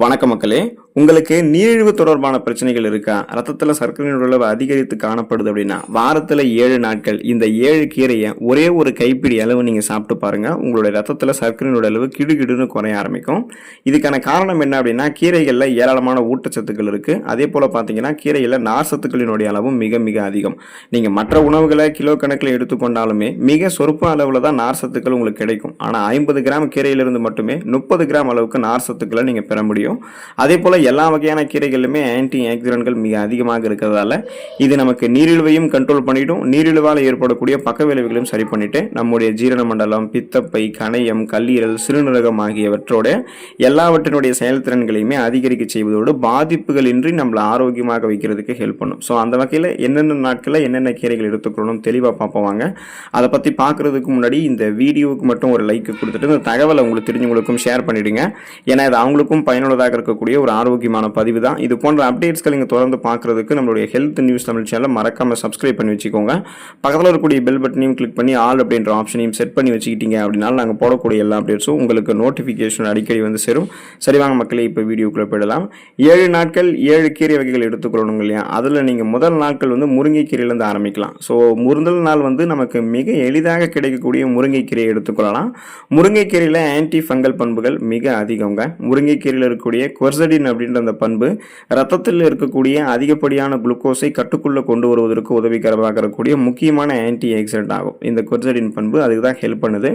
வணக்கம் மக்களே. உங்களுக்கு நீரிழிவு தொடர்பான பிரச்சனைகள் இருக்கா? ரத்தத்தில் சர்க்கரையின் அளவு அதிகரித்து காணப்படுது அப்படின்னா வாரத்தில் 7 நாட்கள் இந்த 7 கீரையை ஒரே ஒரு கைப்பிடி அளவு நீங்கள் சாப்பிட்டு பாருங்க. உங்களுடைய ரத்தத்தில் சர்க்கரையின் அளவு கிடுகிடுன்னு குறைய ஆரம்பிக்கும். இதுக்கான காரணம் என்ன அப்படின்னா, கீரைகளில் ஏராளமான ஊட்டச்சத்துக்கள் இருக்கு. அதே போல பார்த்தீங்கன்னா கீரைகளில் நார் சத்துக்களினுடைய அளவும் மிக மிக அதிகம். நீங்கள் மற்ற உணவுகளை கிலோ கணக்கில் எடுத்துக்கொண்டாலுமே மிக சொற்ப அளவில் தான் நார் சத்துக்கள் உங்களுக்கு கிடைக்கும். ஆனால் 50 கிராம் கீரையிலிருந்து மட்டுமே 30 கிராம் அளவுக்கு நார் சத்துக்களை நீங்கள் பெற முடியும். அதே போல எல்லா வகையான கீரைகளிலுமே ஆன்டி ஆக்சிடென்ட்கள் மிக அதிகமாக இருக்கிறதால இது நமக்கு நீரிழிவையும் கண்ட்ரோல் பண்ணிடும். நீரிழிவால் ஏற்படக்கூடிய பக்க விளைவுகளையும் சரி பண்ணிட்டு நம்முடைய ஜீரண மண்டலம், பித்தப்பை, கணையம், கல்லீரல், சிறுநீரகம் ஆகியவற்றோட எல்லாவற்றினுடைய செயல்திறன்களையுமே அதிகரிக்க செய்வதோடு பாதிப்புகள் இன்றி நம்மளை ஆரோக்கியமாக வைக்கிறதுக்கு ஹெல்ப் பண்ணும். ஸோ அந்த வகையில் என்னென்ன நாட்களில் என்னென்ன கீரைகள் எடுத்துக்கணும் தெளிவாக பார்ப்போவாங்க. அதை பற்றி பார்க்குறதுக்கு முன்னாடி இந்த வீடியோவுக்கு மட்டும் ஒரு லைக் கொடுத்துட்டு இந்த தகவலை உங்களுக்கு தெரிஞ்சவங்களுக்கும் ஷேர் பண்ணிவிடுங்க. ஏன்னா இது அவங்களுக்கும் பயனுள்ளதாக இருக்கக்கூடிய ஒரு ஆரோக்கியமான பதிவு தான். இது போன்ற அப்டேட்ஸ்கள் நீங்கள் தொடர்ந்து பார்க்குறதுக்கு நம்மளுடைய ஹெல்த் நியூஸ் தமிழ் சேனலை மறக்காமல் சப்ஸ்கிரைப் பண்ணி வச்சுக்கோங்க. பக்கத்தில் இருக்கக்கூடிய பெல் பட்டனையும் கிளிக் பண்ணி ஆல் அப்படின்ற ஆப்ஷனையும் செட் பண்ணி வச்சுக்கிட்டீங்க அப்படின்னா நாங்கள் போடக்கூடிய எல்லா அப்டேட்ஸும் உங்களுக்கு நோட்டிஃபிகேஷன் அடிக்கடி வந்து சேரும். சரிவாங்க மக்களே, இப்போ வீடியோக்குள்ளே போயிடலாம். 7 நாட்கள் 7 கீரை வகைகள் எடுத்துக்கொள்ளணும் இல்லையா? அதில் நீங்கள் முதல் நாட்கள் வந்து முருங்கைக்கீரையிலேருந்து ஆரம்பிக்கலாம். ஸோ முதல் நாள் வந்து நமக்கு மிக எளிதாக கிடைக்கக்கூடிய முருங்கைக்கீரையை எடுத்துக்கொள்ளலாம். முருங்கைக்கீரையில் ஆன்டி ஃபங்கல் பண்புகள் மிக அதிகங்க. முருங்கைக்கீரையில் இருக்கக்கூடிய குவர்சடின் அப்படின்ற அந்த பண்பு ரத்தத்தில் இருக்கக்கூடிய அதிகப்படியான குளுக்கோஸை கட்டுக்குள்ள கொண்டு வருவதற்கு உதவிகரமாக இருக்கக்கூடிய முக்கியமான ஆன்டி ஆக்சிடென்ட் ஆகும். இந்த குவர்சடின் பண்பு அதுக்கு தான் ஹெல்ப் பண்ணுது.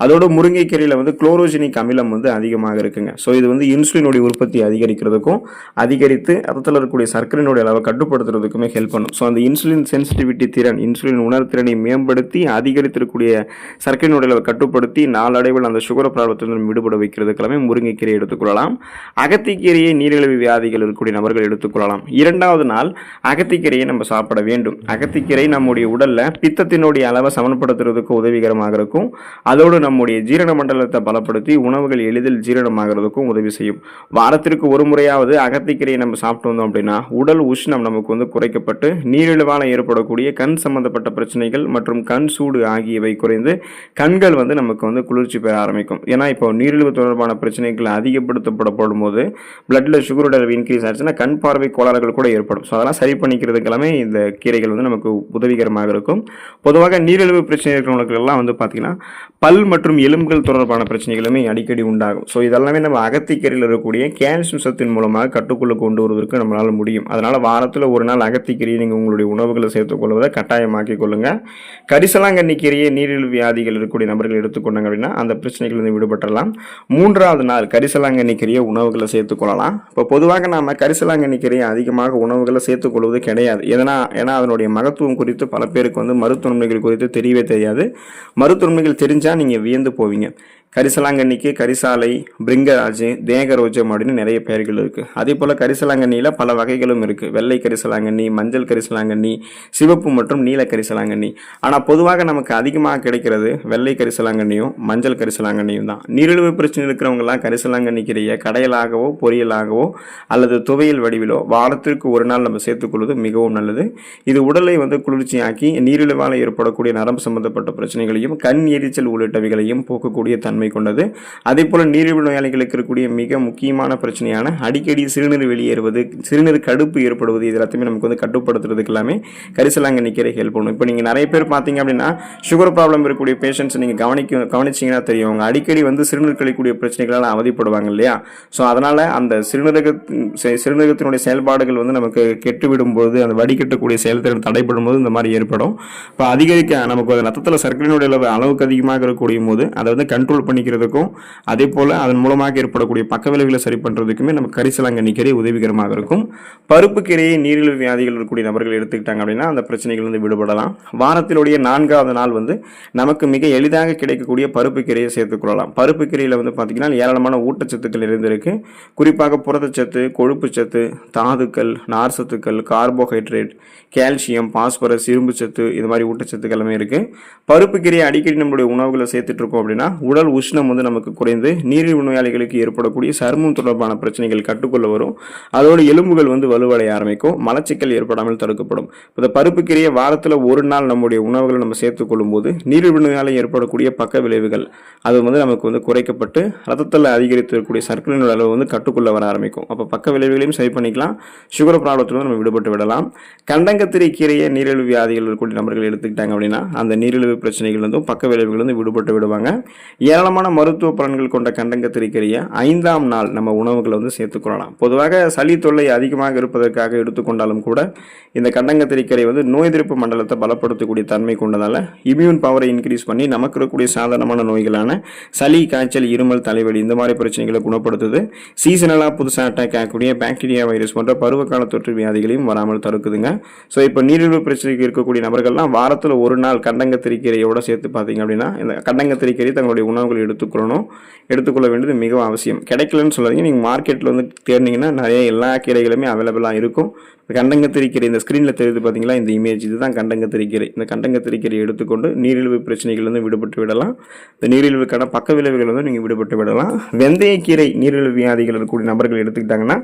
அதோட முருங்கைக்கீரையில் வந்து குளோரோஜெனிக் அமிலம் வந்து அதிகமாக இருக்குங்க. ஸோ இது வந்து இன்சுலினுடைய உற்பத்தி அதிகரிக்கிறதுக்கும் அதிகரித்து ரத்தத்தில் இருக்கக்கூடிய சர்க்கரையினுடைய அளவை கட்டுப்படுத்துறதுக்குமே ஹெல்ப் பண்ணும். ஸோ அந்த இன்சுலின் சென்சிட்டிவிட்டி திறன், இன்சுலின் உணர்திறனை மேம்படுத்தி அதிகரித்திருக்கக்கூடிய சர்க்கரையினுடைய அளவை கட்டுப்படுத்தி நாளடைவில் அந்த சுகர் ப்ராப்ளத்திலிருந்து விடுபட வைக்கிறதுக்கெல்லாமே முருங்கைக்கீரை எடுத்துக்கொள்ளலாம். அகத்திக்கீரையை நீரிழிவு வியாதிகள் இருக்கக்கூடிய நபர்கள் எடுத்துக்கொள்ளலாம். 2வது நாள் அகத்திக்கீரையை நம்ம சாப்பிட வேண்டும். அகத்திக்கீரை நம்முடைய உடல்ல பித்தத்தினுடைய அளவை சமன்படுத்துறதுக்கு உதவிகரமாக இருக்கும். அதோடு நம்முடைய ஜீரண மண்டலத்தை பலப்படுத்தி உணவுகள் எளிதில் ஜீரணமாகிறதுக்கும் உதவி செய்யும். வாரத்திற்கு ஒரு முறையாவது அகத்திக்கீரையை நம்ம சாப்பிட்டு வந்தோம் அப்படின்னா உடல் உஷ்ணம் நமக்கு வந்து குறைக்கப்பட்டு நீரிழிவால் ஏற்படக்கூடிய கண் சம்பந்தப்பட்ட பிரச்சனைகள் மற்றும் கண் சூடு ஆகியவை குறைந்து கண்கள் வந்து நமக்கு வந்து குளிர்ச்சி பெற ஆரம்பிக்கும். ஏன்னா இப்போ நீரிழிவு தொடர்பான பிரச்சனைகள் அதிகப்படுத்தப்படும் போது பிளட்ல சுகரோட அளவு இன்க்ரீஸ் ஆச்சுன்னா கண் பார்வை கோளாறுகள் கூட ஏற்படும். ஸோ அதெல்லாம் சரி பண்ணிக்கிறதுக்கெல்லாமே இந்த கீரைகள் வந்து நமக்கு உதவிகரமாக இருக்கும். பொதுவாக நீரிழிவு பிரச்சனை இருக்கிறவங்களுக்கெல்லாம் வந்து பார்த்தீங்கன்னா பல் மற்றும் எலும்புகள் தொடர்பான பிரச்சனைகளுமே அடிக்கடி உண்டாகும். ஸோ இதெல்லாமே நம்ம அகத்திக்கீரையில் இருக்கக்கூடிய கால்சியம் சத்தின் மூலமாக கட்டுக்குள்ள கொண்டு வருவதற்கு நம்மளால முடியும். அதனால வாரத்தில் ஒரு நாள் அகத்திக்கீரையை நீங்கள் உங்களுடைய உணவுகளை சேர்த்துக் கொள்வதை கட்டாயமாக்கிக் கொள்ளுங்க. கரிசலாங்கண்ணி கீரையை நீரிழிவு வியாதிகள் இருக்கக்கூடிய நபர்கள் எடுத்துக்கொண்டாங்க அப்படின்னா அந்த பிரச்சனைகள் வந்து விடுபட்டலாம். 3வது நாள் கரிசலாங்கண்ணி கீரையை உணவுகளை சேர்த்துக்கொள்ளலாம். இப்போ பொதுவாக நாம் கரிசலாங்கண்ணி கீரையை அதிகமாக உணவுகளை சேர்த்துக்கொள்வது கிடையாது. ஏன்னா அதனுடைய மகத்துவம் குறித்து பல பேருக்கு வந்து மருத்துவமனைகள் குறித்து தெரியவே தெரியாது. மருத்துவமனைகள் தெரிஞ்சால் நீங்கள் வியந்து போவீங்க. கரிசலாங்கண்ணிக்கு கரிசாலை, பிரிங்கராஜ், தேகரோஜம் அப்படின்னு நிறைய பெயர்கள் இருக்குது. அதே போல் கரிசலாங்கண்ணியில் பல வகைகளும் இருக்குது. வெள்ளை கரிசலாங்கண்ணி, மஞ்சள் கரிசலாங்கண்ணி, சிவப்பு மற்றும் நீல கரிசலாங்கண்ணி. ஆனால் பொதுவாக நமக்கு அதிகமாக கிடைக்கிறது வெள்ளை கரிசலாங்கண்ணியும் மஞ்சள் கரிசலாங்கண்ணியும் தான். நீரிழிவு பிரச்சனை இருக்கிறவங்கலாம் கரிசலாங்கண்ணி கீரையை கடையலாகவோ பொரியலாகவோ அல்லது துவையல் வடிவிலோ வாரத்திற்கு ஒரு நாள் நம்ம சேர்த்துக்கொள்வது மிகவும் நல்லது. இது உடலை வந்து குளிர்ச்சியாக்கி நீரிழிவால் ஏற்படக்கூடிய நரம்பு சம்பந்தப்பட்ட பிரச்சனைகளையும் கண் எரிச்சல் உள்ளிட்டவைகளையும் போக்கக்கூடிய தன்மை கொண்டது. அதே போல நீரிழிவு நோயாளிகளுக்கு இருக்கக்கூடிய மிக முக்கியமான பிரச்சனையான அடிக்கடி சிறுநீர் வெளியேறுவது, சிறுநீர் கடுப்பு ஏற்படுவது, இது எல்லாத்தையுமே நமக்கு வந்து கட்டுப்படுத்துறதுக்கு எல்லாமே கரிசலாங்கண்ணி கீரை ஹெல்ப் பண்ணும். இப்போ நீங்கள் நிறைய பேர் பார்த்தீங்க அப்படின்னா சுகர் ப்ராப்ளம் இருக்கக்கூடிய பேஷண்ட்ஸ் நீங்கள் கவனிச்சிங்கன்னா தெரியும், அவங்க அடிக்கடி வந்து சிறுநீர் கழிக்கூடிய பிரச்சனைகளால் அவதிப்படுவாங்க இல்லையா? ஸோ அதனால் அந்த சிறுநீரகத்தினுடைய செயல்பாடுகள் வந்து நமக்கு கெட்டுவிடும் போது, அந்த வடிகட்டக்கூடிய செயல்திறன் தடைப்படும் போது இந்த மாதிரி ஏற்படும். இப்போ அதிகரிக்க நமக்கு ரத்தத்தில் சர்க்கரையினுடைய அளவுக்கு அதிகமாக இருக்கக்கூடிய போது அதை வந்து கண்ட்ரோல் பண்ணிக்கிறதுக்கும் அதே போல் அதன் மூலமாக ஏற்படக்கூடிய பக்க விளைவுகளை சரி பண்ணுறதுக்குமே நமக்கு கரிசலாங்கண்ணி கீரை உதவிகரமாக இருக்கும். பருப்பு கீரையை நீரிழிவு வியாதிகள் இருக்கக்கூடிய நபர்கள் எடுத்துக்கிட்டாங்க அப்படின்னா அந்த பிரச்சனைகள் வந்து விடுபடலாம். வாரத்திலுடைய 4வது நாள் வந்து நமக்கு மிக எளிதாக கிடைக்கக்கூடிய பருப்பு கீரையை சேர்த்துக்கொள்ளலாம். பருப்பு கீரையில் வந்து பார்த்தீங்கன்னா ஏராளமான ஊட்டச்சத்துக்கள் இருந்திருக்கு. குறிப்பாக புரதச்சத்து, கொழுப்பு சத்து, தாதுக்கள், நார் சத்துக்கள், கார்போஹைட்ரேட், கால்சியம், பாஸ்பரஸ், இரும்பு சத்து, இது மாதிரி ஊட்டச்சத்துக்கள் எல்லாமே இருக்குது. பருப்பு கீரையை அடிக்கடி நம்மளுடைய உணவுகளை சேர்த்துட்டு இருக்கோம் அப்படின்னா உடல் உஷ்ணம் வந்து நமக்கு குறைந்து நீரிழிவு நோயாளிகளுக்கு ஏற்படக்கூடிய சருமம் தொடர்பான பிரச்சனைகள் கட்டுக்குள்ள வரும். அதோட எலும்புகள் வந்து வலுவடைய ஆரம்பிக்கும். மலச்சிக்கல் ஏற்படாமல் தடுக்கப்படும். இந்த பருப்பு கீரையை வாரத்தில் ஒரு நாள் நம்முடைய உணவுகளை நம்ம சேர்த்துக் கொள்ளும் போது நீரிழிவு நோயால் ஏற்படக்கூடிய பக்க விளைவுகள் அது வந்து நமக்கு வந்து குறைக்கப்பட்டு ரத்தத்தில் அதிகரித்திருக்கக்கூடிய சர்க்கரையின் அளவு வந்து கட்டுக்குள்ள வர ஆரம்பிக்கும். அப்போ பக்க விளைவுகளையும் சரி பண்ணிக்கலாம். சுகர் ப்ராப்ளத்திலும் நம்ம விடுபட்டு விடலாம். கண்டங்கத்திரி கீரையை நீரிழிவு வியாதிகள் இருக்கக்கூடிய நபர்கள் எடுத்துக்கிட்டாங்க அப்படின்னா அந்த நீரிழிவு பிரச்சனைகள் வந்து பக்க விளைவுகள் வந்து விடுபட்டு விடுவாங்க. ஏராளமான மருத்துவ பலன்கள் கொண்ட கண்டங்கத்திரி கீரையை 5ஆம் நாள் நம்ம உணவுகளை வந்து சேர்த்துக்கொள்ளலாம். பொதுவாக சளி தொல்லை அதிகமாக இருப்பதற்காக எடுத்துக்கொண்டாலும் கூட இந்த கண்டங்கத்திரி கீரை வந்து நோய் எதிர்ப்பு மண்டலத்தை பலப்படுத்தக்கூடிய தன்மை கொண்டதால இம்யூன் பவரை இன்க்ரீஸ் பண்ணி நமக்கு இருக்கக்கூடிய சாதாரணமான நோய்களான சளி, காய்ச்சல், இருமல், தலைவலி இந்த மாதிரி பிரச்சனைகளை குணப்படுத்துது. சீசனலாக புதுசாக அட்டாக் ஆகக்கூடிய பாக்டீரியா, வைரஸ் போன்ற பருவகால தொற்று வியாதிகளையும் வராமல் தடுக்குதுங்க. ஸோ இப்போ நீரிழிவு பிரச்சனைக்கு இருக்கக்கூடிய நபர்கள்லாம் வாரத்தில் ஒரு நாள் கண்டங்கத்திரி கீரையோட சேர்த்து பார்த்தீங்க அப்படின்னா இந்த கண்டங்கத்திரி கீரை தங்களுடைய உணவுகளை எடுத்துக்கொள்ள வேண்டியது மிகவும் அவசியம். கிடைக்கலன்னு சொல்லாதீங்க. நீங்கள் மார்க்கெட்டில் வந்து தேடினீங்கன்னா நிறைய எல்லா கீரைகளுமே அவைலபிளாக இருக்கும். கண்டங்கத்திரி கீரை இந்த ஸ்க்ரீனில் தெரியுது பார்த்தீங்களா, இந்த இமேஜ் இதுதான் கண்டங்கத்திரி கீரை. இந்த கண்டங்கத்திரி கீரையை எடுத்துக்கொண்டு நீரிழிவு பிரச்சனைகள் வந்து விடுபட்டு விடலாம். இந்த நீரிழிவுக்கான பக்க விளைவுகள் வந்து நீங்கள் விடுபட்டு விடலாம். வெந்தயக்கீரை நீரிழிவு வியாதிகள் இருக்கக்கூடிய நபர்கள் எடுத்துக்கிட்டாங்கன்னா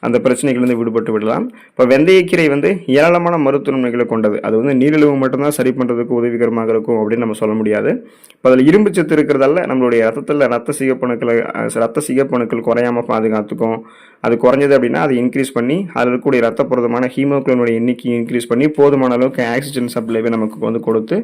அந்த பிரச்சனைகள் வந்து விடுபட்டு விடலாம். இப்போ வெந்தயக்கீரை வந்து ஏராளமான மருத்துவ நன்மைகளை கொண்டது. அது வந்து நீரிழிவு மட்டும்தான் சரி பண்ணுறதுக்கு உதவிகரமாக இருக்கும் அப்படின்னு நம்ம சொல்ல முடியாது. இப்போ அதில் இரும்பு சத்து இருக்கிறதால நம்மளுடைய ரத்தத்தில் ரத்த சிகப்பணுக்கள் குறையாமல் பாதுகாத்துக்கும். அது குறைஞ்சது அப்படின்னா அதை இன்க்ரீஸ் பண்ணி அதில் இருக்கக்கூடிய ரத்த புரதமான ஹீமோகுளோபினுடைய எண்ணிக்கையை இன்க்ரீஸ் பண்ணி போதுமான அளவுக்கு ஆக்சிஜன் சப்ளைவை நமக்கு வந்து கொடுத்து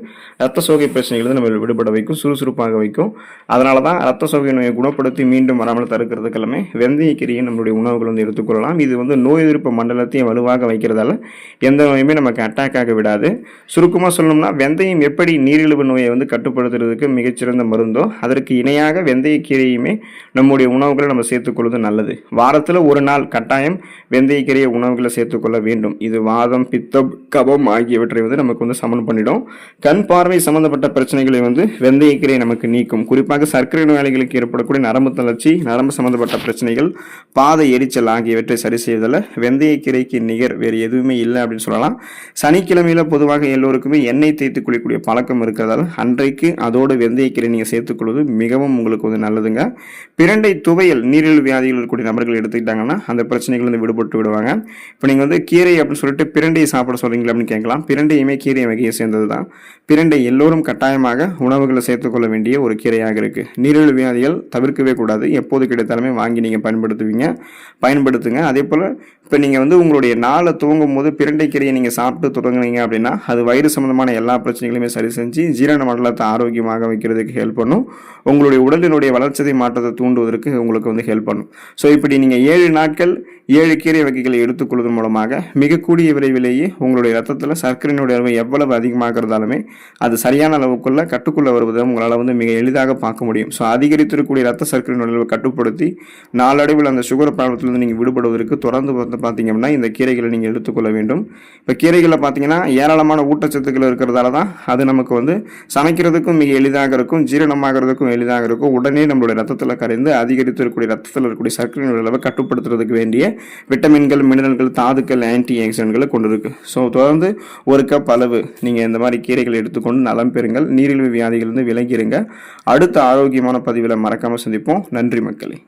ரத்த சோகை பிரச்சனைகள் நம்ம விடுபட வைக்கும், சுறுசுறுப்பாக வைக்கும். அதனால தான் ரத்த சோகை நோயை குணப்படுத்தி மீண்டும் வராமல் தடுக்கிறதுக்கு எல்லாமே வெந்தயக்கீரையை நம்மளுடைய உணவுகள் வந்து எடுத்துக்கொள்ளலாம். இது வந்து நோய் எதிர்ப்பு மண்டலத்தையும் வலுவாக வைக்கிறதால எந்த நோயுமே நமக்கு அட்டாக் ஆக விடாது. சுருக்கமாக சொல்லணும்னா வெந்தயம் எப்படி நீரிழிவு நோயை வந்து கட்டுப்படுத்துறதுக்கு மிகச்சிறந்த மருந்தோ அதற்கு இணையாக வெந்தயக்கீரையுமே நம்முடைய உணவுகளை நம்ம சேர்த்துக்கொள்வது நல்லது. வாரத்தில் ஒரு நாள் கட்டாயம் வெந்தயக்கீரையை உணவுகளை சேர்த்துக்கொள்ள வேண்டும். இது வாதம், பித்தம், கபம் ஆகியவற்றை வந்து நமக்கு வந்து சமன் பண்ணிடும். கண் பார்வை சம்பந்தப்பட்ட பிரச்சனைகளை வந்து வெந்தயக்கீரை நமக்கு நீக்கும். குறிப்பாக சர்க்கரை நோயாளிகளுக்கு ஏற்படக்கூடிய நரம்பு தளர்ச்சி, நரம்பு சம்பந்தப்பட்ட பிரச்சனைகள், பாத எரிச்சல் ஆகியவற்றை சரி செய்வதில் வெந்தயக்கீரைக்கு நிகர் வேறு எதுவுமே இல்லை அப்படின்னு சொல்லலாம். சனிக்கிழமையில பொதுவாக எல்லோருக்குமே எண்ணெய் தேய்த்து குளிக்கக்கூடிய பழக்கம் இருக்கிறதால அன்றைக்கு அதோடு வெந்தயக்கீரை நீங்கள் சேர்த்துக்கொள்வது மிகவும் உங்களுக்கு வந்து நல்லதுங்க. பிரண்டை துவையல் நீரிழிவு வியாதிகள் இருக்கக்கூடிய நபர்கள் எடுத்துக்கிட்டாங்கன்னா அந்த பிரச்சனைகள் வந்து விடுபட்டு விடுவாங்க. இப்போ நீங்கள் வந்து கீரை அப்படின்னு சொல்லிட்டு பிரண்டையை சாப்பிட சொல்றீங்களா அப்படின்னு கேட்கலாம். பிரண்டையுமே கீரை வகையை சேர்ந்தது தான். பிரண்டை எல்லோரும் கட்டாயமாக உணவுகளை சேர்த்துக்கொள்ள வேண்டிய ஒரு கீரையாக இருக்கு. நீரிழிவு வியாதிகள் தவிர்க்கவே கூடாது. எப்போது கிடைத்தாலுமே வாங்கி நீங்கள் பயன்படுத்துங்க. அதே போல் இப்போ நீங்கள் வந்து உங்களுடைய நாளை துவங்கும் போது பிரண்டை கீரையை நீங்கள் சாப்பிட்டு தொடங்குனீங்க அப்படின்னா அது வயிறு சம்பந்தமான எல்லா பிரச்சனைகளையுமே சரி செஞ்சு ஜீரண மண்டலத்தை ஆரோக்கியமாக வைக்கிறதுக்கு ஹெல்ப் பண்ணும். உங்களுடைய உடலினுடைய வளர்ச்சிதை மாற்றத்தை தூண்டுவதற்கு உங்களுக்கு வந்து ஹெல்ப் பண்ணும். ஸோ இப்படி நீங்கள் 7 நாட்கள் 7 கீரை வகைகளை எடுத்துக்கொள்வதன் மூலமாக மிக கூடிய விரைவிலேயே உங்களுடைய ரத்தத்தில் சர்க்கரையினுடைய அளவு எவ்வளவு அதிகமாக இருந்தாலுமே அது சரியான அளவுக்குள்ள கட்டுக்குள்ள வருவதை உங்களால் வந்து மிக எளிதாக பார்க்க முடியும். ஸோ அதிகரித்திருக்கக்கூடிய ரத்த சர்க்கரையினுடைய அளவை கட்டுப்படுத்தி நாளடைவில் அந்த சுகர் ப்ராப்ளத்திலிருந்து நீங்கள் விடுபடுவதற்கு தொடர்ந்து பார்த்தீங்கன்னா இந்த கீரைகளை நீங்கள் எடுத்துக்கொள்ள வேண்டும். இப்போ கீரைகளில் பார்த்தீங்கன்னா ஏராளமான ஊட்டச்சத்துக்கள் இருக்கிறதால தான் அது நமக்கு வந்து சமைக்கிறதுக்கும் மிக எளிதாக இருக்கும், ஜீரணமாகிறதுக்கும் எளிதாக இருக்கும். உடனே நம்மளுடைய ரத்தத்தில் கரைந்து அதிகரித்திருக்கக்கூடிய ரத்தத்தில் இருக்கக்கூடிய சர்க்கரையினுடைய அளவை கட்டுப்படுத்துறதுக்கு வேண்டிய விட்டமின்கள், மினரல்கள், தாதுக்கள், ஆன்டி ஆக்சிடென்ட்களை கொண்டிருக்கு. ஸோ தொடர்ந்து ஒரு கப் அளவு நீங்கள் இந்த மாதிரி கீரைகளை எடுத்துக்கொண்டு நலம் பெறுங்கள். நீரிழிவு வியாதிகள் விலகிருங்க. அடுத்த ஆரோக்கியமான பதிவில் மறக்காமல் சந்திப்போம். நன்றி மக்களே.